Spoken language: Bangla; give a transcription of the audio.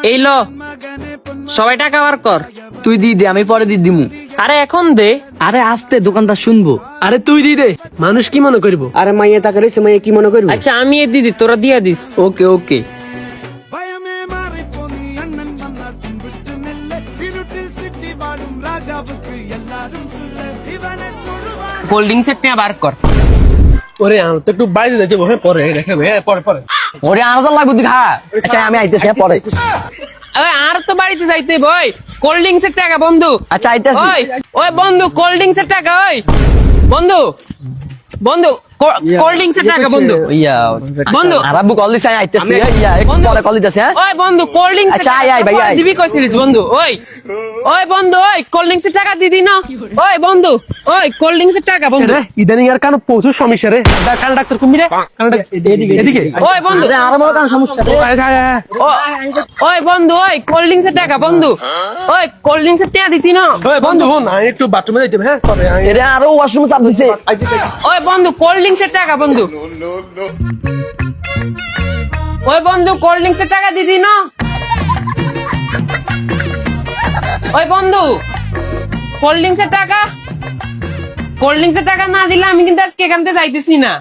এই লো, সবাই টাকা বার কর। তুই দি দে, আমি পরে দি দিমু। আরে এখন দে। আরে আসতে দোকানদার শুনবো। আরে তুই দি দে, মানুষ কি মনে করবো? আরে মাইয়া তাকে রয়েছে, মাইয়া কি মনে করবো? আচ্ছা আমি এ দিদি, তোরা দিয়া দিস। Okay okay. কোল্ড ড্রিঙ্কসের টিয়া বার কর। ওরে আমি তো একটু বাইরে যাইতে পরে দেখাবে, পরে পরে। ওরে আনাজার লাগবে তুই খা। আচ্ছা আমি আইতেছি, হ্যাঁ, পরে। আরে আর তো বাড়িতে যাইতে বই। কোল্ড ড্রিঙ্কসের টাকা বন্ধু। আচ্ছা আইতেছি। ওই ওই বন্ধু, কোল্ড ড্রিঙ্কসের টাকা। ওই বন্ধু, বন্ধু কোল্ড ড্রিঙ্কসের টাকা বন্ধু। ইয়া বন্ধু আরাবু কল দিছে, আমি আইতেছি। ইয়া একটু বন্ধু। পরে কল দিতেছে, হ্যাঁ। ওই বন্ধু কোল্ড ড্রিঙ্কস আচ্ছা, আয়, আয়, ভাই, আয়। দিবি কইছিলিস বন্ধু। ওই ওই বন্ধু, ওই কোল্ড ড্রিঙ্কসের টাকা দিদি না। ওই বন্ধু, ওই কোল্ড ড্রিঙ্কসের টাকা বন্ধু। রে ইদানিং আর কানো প্রচুর সমস্যা রে। কান ডাক্তার কুমি রে, কান ডাক্তার এদিকে। ওই বন্ধু, আরে আর আমার কান সমস্যা রে। ওই বন্ধু, ওই কোল্ড ড্রিঙ্কসের টাকা বন্ধু। ওই কোল্ড ড্রিঙ্কসের টাকা দিতি না। ওই বন্ধু হন, আমি একটু বাথরুমে যাইতে হবে, হ্যাঁ পরে এরে আরো ওয়াশরুম চাপ দিছে। ওই বন্ধু কোল্ড ড্রিঙ্কসের টাকা বন্ধু। ওই বন্ধু কোল্ড ড্রিঙ্কসের টাকা দিদি না। ওই বন্ধু কোল্ড ড্রিঙ্কসের টাকা, কোল্ড ড্রিঙ্কসের টাকা না দিলে আমি কিন্তু আজকে এখান থেকে যাইতেছি না।